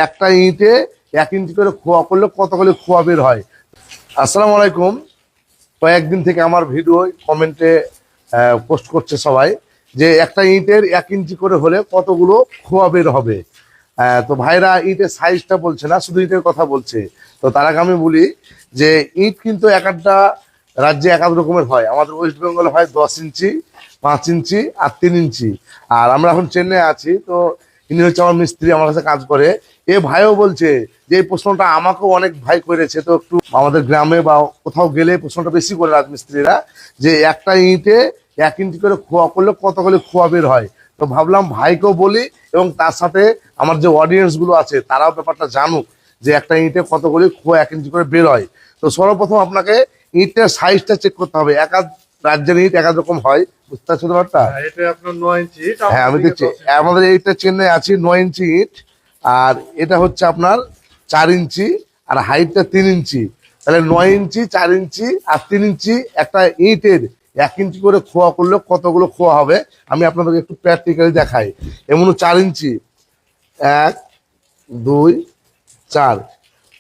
একটা ইঁটে 1 ইঞ্চি করে খোয়া করলে কতগুলি খোয়া বের হয়। আসসালামু আলাইকুম। কয়েকদিন থেকে আমার ভিডিও কমেন্টে পোস্ট করছে সবাই যে একটা ইঁটের 1 ইঞ্চি করে হলে কতগুলো খোয়া বের হবে। তো ভাইরা ইঁটের সাইজটা বলছে না, শুধু ইঁটের কথা বলছে। তো তার আগে আমি বলি যে ইঁট কিন্তু এক একটা রাজ্যে এক এক রকমের হয়। আমাদের ওয়েস্ট বেঙ্গলে হয় 10 ইঞ্চি, 5 ইঞ্চি আর 3 ইঞ্চি। আর আমরা এখন চেন্নাই আছি, তো ইনি হচ্ছে আমার মিস্ত্রি, আমার কাছে কাজ করে। এ ভাইও বলছে যে এই প্রশ্নটা আমাকেও অনেক ভাই করেছে, তো একটু আমাদের গ্রামে বা কোথাও গেলে প্রশ্নটা বেশি করে রাজমিস্ত্রিরা যে একটা ইঁটে 1 ইঞ্চি করে খোয়া করলে কতগুলি খোয়া বের হয়। তো ভাবলাম ভাইকেও বলি এবং তার সাথে আমার যে অডিয়েন্স গুলো আছে তারাও ব্যাপারটা জানুক যে একটা ইঁটে কতগুলি খোয়া 1 ইঞ্চি করে বের হয়। তো সর্বপ্রথম আপনাকে ইঁটের সাইজটা চেক করতে হবে। এক এক রাজ্যের ইঁট এক এক রকম হয়, বুঝতে পারছো ব্যাপারটা? হ্যাঁ, আমি দেখছি আমাদের এইটা চেন্নাই আছি 9 ইঞ্চি ইট, আর এটা হচ্ছে আপনার 4 ইঞ্চি, আর হাইটটা 3 ইঞ্চি। তাহলে 9 ইঞ্চি, 4 ইঞ্চি আর 3 ইঞ্চি একটা ইটের 1 ইঞ্চি করে খোয়া করলে কতগুলো খোয়া হবে আমি আপনাদেরকে একটু প্র্যাকটিক্যালি দেখাই। এমন 4 ইঞ্চি, 1 2 4,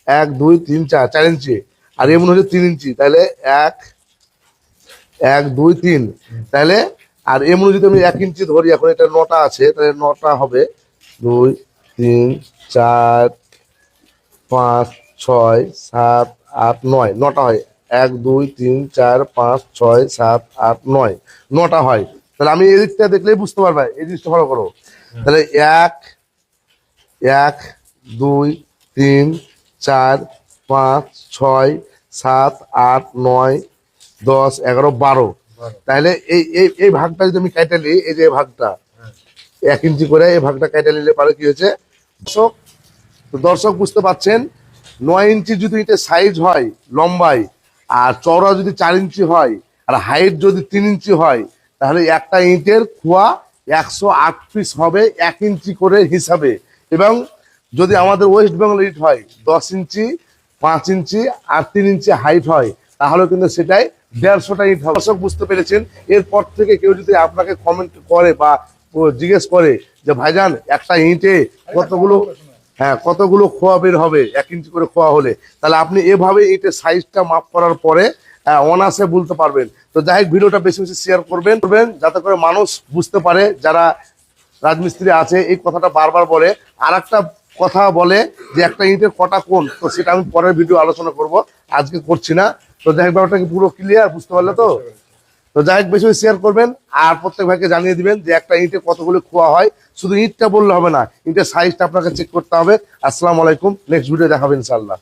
1 2 3 4, 4 ইঞ্চি। আর এমন হচ্ছে 3 ইঞ্চি, তাহলে 1 1 2 3। তাহলে আর এমন যদি আমি 1 ইঞ্চি ধরি, এখন এটা 9টা আছে, তাহলে 9টা হবে 2 3 4 5 6 7 8 9, 9টা হয়। 1 2 3 4 5 6 7 8 9, 9টা হয়। তাহলে আমি এই দিকটা দেখলেই বুঝতে পারবে, এই জিনিসটা ফলো করো। তাহলে 1 1 2 3 4 5 6 7 8 9 10 11 12। তাহলে এই এই এই ভাগটা যদি আমি কেটে নিই, এই যে ভাগটা 1 ইঞ্চি করে এই ভাগটা কেটে নিলে পারে কি হয়েছে দর্শক। তো দর্শক বুঝতে পাচ্ছেন, 9 ইঞ্চি যদি এটা সাইজ হয় লম্বাই, আর চওড়া যদি 4 ইঞ্চি হয়, আর হাইট যদি 3 ইঞ্চি হয়, তাহলে একটা ইঁটের খোয়া 108 পিস হবে 1 ইঞ্চি করে হিসাবে। এবং যদি আমাদের ওয়েস্ট বেঙ্গল ইট হয় 10 ইঞ্চি, 5 ইঞ্চি আর 3 ইঞ্চি হাইট হয়, তাহলে কিন্তু সেটাই 150টা ইট হবে। দর্শক বুঝতে পেরেছেন? এরপর থেকে কেউ যদি আপনাকে কমেন্ট করে বা জিজ্ঞেস করে যে ভাইজান একটা ইঁটে কতগুলো, হ্যাঁ কতগুলো খোয়া বের হবে 1 ইঞ্চি করে খোয়া হলে, তাহলে আপনি এভাবে ইটের সাইজটা মাপ করার পরে অনায়াসে বলতে পারবেন। তো যাই হোক, ভিডিওটা বেশি বেশি শেয়ার করবেন যাতে করে মানুষ বুঝতে পারে। যারা রাজমিস্ত্রি আছে এই কথাটা বারবার বলে। আর একটা কথা বলে যে একটা ইটের কটা কোণ, তো সেটা আমি পরের ভিডিও আলোচনা করব, আজকে করছি না। তো যাই হোক, ব্যাপারটা কি পুরো ক্লিয়ার, বুঝতে পারলে তো? তো যাই হোক, বেশি বেশি শেয়ার করবেন আর প্রত্যেক ভাইকে জানিয়ে দিবেন যে একটা ইঁটে কতগুলো খোয়া হয়। শুধু ইঁটটা বললে হবে না, ইঁটের সাইজটা আপনাকে চেক করতে হবে। আসসালামু আলাইকুম, নেক্সট ভিডিও দেখাবেন ইনশাআল্লাহ।